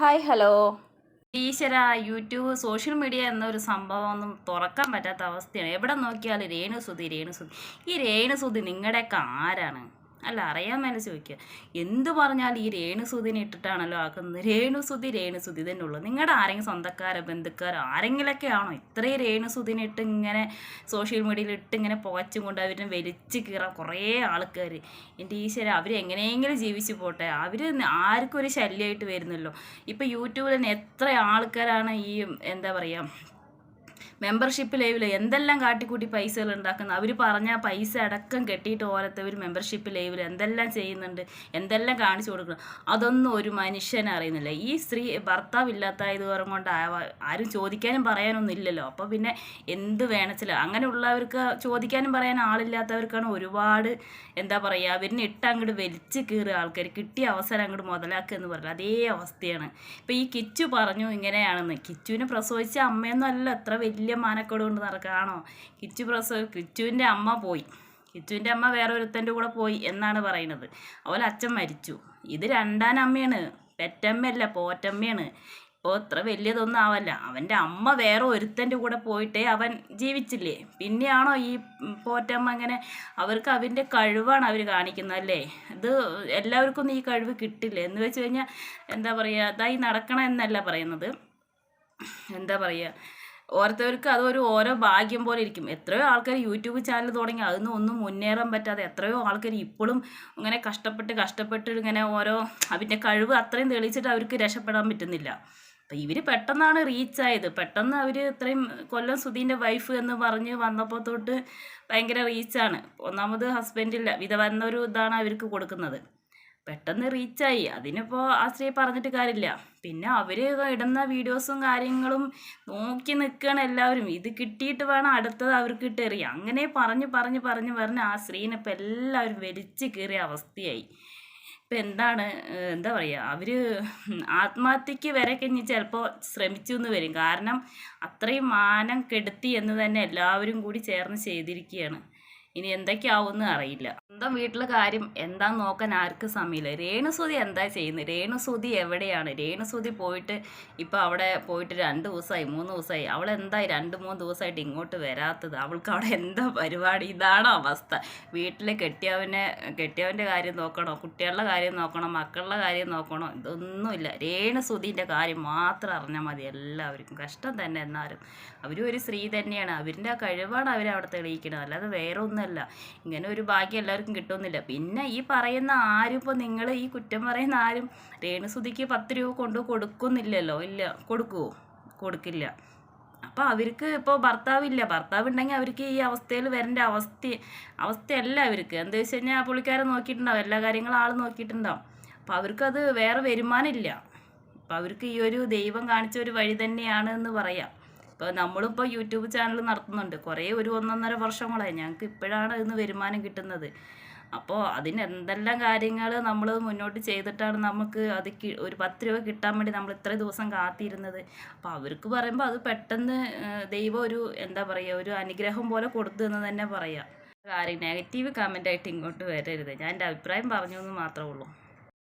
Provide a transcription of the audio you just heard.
Hi hello. ഈശ്വര, YouTube social media എന്നൊരു സംഭവം ഒന്നും തുറക്കാൻ പറ്റാത്ത അവസ്ഥയാണ്. എവിടെ നോക്കിയാലും രേണുസുതി. ഈ രേണുസുതി നിങ്ങളുടെയൊക്കെ ആരാണ്? അല്ല, അറിയാൻ മേലെ ചോദിക്കുക. എന്ത് പറഞ്ഞാലും ഈ രേണുസുതിനെ ഇട്ടിട്ടാണല്ലോ ആക്കുന്നത്. രേണുസുതി തന്നെ ഉള്ളൂ. നിങ്ങളുടെ ആരെങ്കിലും സ്വന്തക്കാരോ ബന്ധുക്കാരോ ആരെങ്കിലൊക്കെ ആണോ ഇത്രയും രേണുസുതിനെ ഇട്ട് ഇങ്ങനെ സോഷ്യൽ മീഡിയയിൽ ഇട്ട് ഇങ്ങനെ പുകച്ചും കൊണ്ട് അവരിനെ വലിച്ച് കീറാൻ കുറേ ആൾക്കാർ? എൻ്റെ ഈശ്വര, അവർ എങ്ങനെയെങ്കിലും ജീവിച്ചു പോട്ടെ. അവർ ആർക്കും ഒരു ശല്യമായിട്ട് വരുന്നല്ലോ. ഇപ്പം യൂട്യൂബിൽ തന്നെ എത്ര ആൾക്കാരാണ് ഈ എന്താ പറയുക മെമ്പർഷിപ്പ് ലൈവിൽ എന്തെല്ലാം കാട്ടിക്കൂട്ടി പൈസകൾ ഉണ്ടാക്കുന്നത്. അവർ പറഞ്ഞ പൈസ അടക്കം കെട്ടിയിട്ട് ഓരോരുത്തർ മെമ്പർഷിപ്പ് ലൈവിൽ എന്തെല്ലാം ചെയ്യുന്നുണ്ട്, എന്തെല്ലാം കാണിച്ചു കൊടുക്കണം. അതൊന്നും ഒരു മനുഷ്യനെ അറിയുന്നില്ല. ഈ സ്ത്രീ ഭർത്താവില്ലാത്തായത് കൊണ്ട് ആരും ചോദിക്കാനും പറയാനൊന്നും ഇല്ലല്ലോ. അപ്പോൾ പിന്നെ എന്ത് വേണച്ചില്ല. അങ്ങനെയുള്ളവർക്ക് ചോദിക്കാനും പറയാൻ ആളില്ലാത്തവർക്കാണ് ഒരുപാട് എന്താ പറയുക അവരിനെ ഇട്ട് അങ്ങോട്ട് വലിച്ച് കീറുക ആൾക്കാർ. കിട്ടിയ അവസരം അങ്ങോട്ട് മുതലാക്കുക എന്ന് പറയുന്നത് അതേ അവസ്ഥയാണ്. ഇപ്പം ഈ കിച്ചു പറഞ്ഞു ഇങ്ങനെയാണെന്ന്. കിച്ചുവിനെ പ്രസവിച്ച അമ്മയൊന്നും അല്ല എത്ര വലിയ മാനക്കേട് കൊണ്ട് നടക്കുകയാണോ? കിച്ചുവിൻ്റെ അമ്മ പോയി. കിച്ചുവിൻ്റെ അമ്മ വേറെ ഒരുത്തൻ്റെ കൂടെ പോയി എന്നാണ് പറയുന്നത്. അതുപോലെ അച്ഛൻ മരിച്ചു. ഇത് രണ്ടാം അമ്മയാണ്, പെറ്റമ്മയല്ല, പോറ്റമ്മയാണ്. ഇപ്പോൾ ഇത്ര വലിയതൊന്നും ആവല്ല. അവൻ്റെ അമ്മ വേറെ ഒരുത്തൻ്റെ കൂടെ പോയിട്ടേ അവൻ ജീവിച്ചില്ലേ. പിന്നെയാണോ ഈ പോറ്റമ്മ ഇങ്ങനെ? അവർക്ക് അവൻ്റെ കഴിവാണ് അവർ കാണിക്കുന്നത് അല്ലേ? ഇത് എല്ലാവർക്കും ഈ കഴിവ് കിട്ടില്ല. എന്ന് വെച്ച് കഴിഞ്ഞാൽ എന്താ പറയുക, ഇതായി നടക്കണം എന്നല്ല പറയുന്നത്. എന്താ പറയുക, ഓരോരുത്തർക്ക് അതൊരു ഓരോ ഭാഗ്യം പോലെ ഇരിക്കും. എത്രയോ ആൾക്കാർ യൂട്യൂബ് ചാനൽ തുടങ്ങി അതൊന്നും ഒന്നും മുന്നേറാൻ പറ്റാതെ എത്രയോ ആൾക്കാർ ഇപ്പോഴും ഇങ്ങനെ കഷ്ടപ്പെട്ട് ഇങ്ങനെ ഓരോ അവൻ്റെ കഴിവ് അത്രയും തെളിയിച്ചിട്ട് അവർക്ക് രക്ഷപ്പെടാൻ പറ്റുന്നില്ല. അപ്പം ഇവർ പെട്ടെന്നാണ് റീച്ചായത്. പെട്ടെന്ന് അവർ ഇത്രയും കൊല്ലം സുധീൻ്റെ വൈഫ് എന്ന് പറഞ്ഞ് വന്നപ്പോൾ തൊട്ട് ഭയങ്കര റീച്ചാണ്. ഒന്നാമത് ഹസ്ബൻഡില്ല, വിധവ എന്നൊരു ഇതാണ് അവർക്ക് കൊടുക്കുന്നത്. പെട്ടെന്ന് റീച്ചായി. അതിനിപ്പോൾ ആ സ്ത്രീ പറഞ്ഞിട്ട് കാര്യമില്ല. പിന്നെ അവർ ഇടുന്ന വീഡിയോസും കാര്യങ്ങളും നോക്കി നിൽക്കുകയാണ് എല്ലാവരും. ഇത് കിട്ടിയിട്ട് വേണം അടുത്തത് അവർക്ക് ഇട്ടെറിയാം. അങ്ങനെ പറഞ്ഞ് ആ സ്ത്രീനെ ഇപ്പം എല്ലാവരും വലിച്ച് കീറിയ അവസ്ഥയായി. ഇപ്പം എന്താ പറയുക, അവർ ആത്മഹത്യക്ക് വരെ കഴിഞ്ഞ് ചിലപ്പോൾ ശ്രമിച്ചു എന്ന് വരും. കാരണം അത്രയും മാനം കെടുത്തി എന്ന് തന്നെ എല്ലാവരും കൂടി ചേർന്ന് ചെയ്തിരിക്കുകയാണ്. ഇനി എന്തൊക്കെയാവുമെന്ന് അറിയില്ല. സ്വന്തം വീട്ടിലെ കാര്യം എന്താന്ന് നോക്കാൻ ആർക്കും സമയമില്ല. രേണുസുതി എന്താ ചെയ്യുന്നത്? രേണുസുതി എവിടെയാണ്? രേണുസുതി പോയിട്ട് ഇപ്പോൾ അവിടെ പോയിട്ട് 2 ദിവസമായി 3 ദിവസമായി. അവൾ എന്തായി 2-3 ദിവസമായിട്ട് ഇങ്ങോട്ട് വരാത്തത്? അവൾക്ക് അവിടെ എന്താ പരിപാടി? ഇതാണോ അവസ്ഥ? വീട്ടിലെ കെട്ടിയവൻ്റെ കാര്യം നോക്കണോ, കുട്ടികളുടെ കാര്യം നോക്കണോ, മക്കളുടെ കാര്യം നോക്കണോ? ഇതൊന്നുമില്ല. രേണുസുതിൻ്റെ കാര്യം മാത്രം അറിഞ്ഞാൽ മതി എല്ലാവർക്കും. കഷ്ടം തന്നെ. എന്നാലും അവരും ഒരു സ്ത്രീ തന്നെയാണ്. അവരുടെ ആ കഴിവാണ് അവരവിടെ തെളിയിക്കുന്നത്, അല്ലാതെ വേറെ ഒന്നുമല്ല. ഇങ്ങനെ ഒരു ഭാഗ്യം എല്ലാവർക്കും കിട്ടുന്നില്ല. പിന്നെ ഈ പറയുന്ന ആരും, ഇപ്പോൾ നിങ്ങൾ ഈ കുറ്റം പറയുന്ന ആരും രേണുസുതിക്ക് 10 രൂപ കൊണ്ട് കൊടുക്കുന്നില്ലല്ലോ. ഇല്ല, കൊടുക്കില്ല. അപ്പോൾ അവർക്ക് ഇപ്പോൾ ഭർത്താവ് ഉണ്ടെങ്കിൽ അവർക്ക് ഈ അവസ്ഥയിൽ വരേണ്ട അവസ്ഥയല്ല അവർക്ക്. എന്താ വെച്ച് കഴിഞ്ഞാൽ പുള്ളിക്കാരൻ നോക്കിയിട്ടുണ്ടാവും, എല്ലാ കാര്യങ്ങളും ആൾ നോക്കിയിട്ടുണ്ടാവും. അപ്പോൾ അവർക്കത് വേറെ വരുമാനമില്ല. അപ്പോൾ അവർക്ക് ഈ ഒരു ദൈവം കാണിച്ച ഒരു വഴി തന്നെയാണ് എന്ന് പറയാം. ഇപ്പോൾ നമ്മളിപ്പോൾ യൂട്യൂബ് ചാനൽ നടത്തുന്നുണ്ട്. കുറേ ഒരു 1.5 വർഷങ്ങളായി. ഞങ്ങൾക്ക് ഇപ്പോഴാണ് ഇതിന് വരുമാനം കിട്ടുന്നത്. അപ്പോൾ അതിന് എന്തെല്ലാം കാര്യങ്ങൾ നമ്മൾ മുന്നോട്ട് ചെയ്തിട്ടാണ് നമുക്ക് അത് ഒരു 10 രൂപ കിട്ടാൻ വേണ്ടി നമ്മൾ ഇത്ര ദിവസം കാത്തിരുന്നത്. അപ്പോൾ അവർക്ക് പറയുമ്പോൾ അത് പെട്ടെന്ന് ദൈവം ഒരു എന്താ പറയുക, ഒരു അനുഗ്രഹം പോലെ കൊടുത്തു എന്ന് തന്നെ പറയാം. കാര്യം നെഗറ്റീവ് കമൻ്റായിട്ട് ഇങ്ങോട്ട് വരരുത്. ഞാൻ എൻ്റെ അഭിപ്രായം പറഞ്ഞു എന്ന് മാത്രമേ ഉള്ളൂ.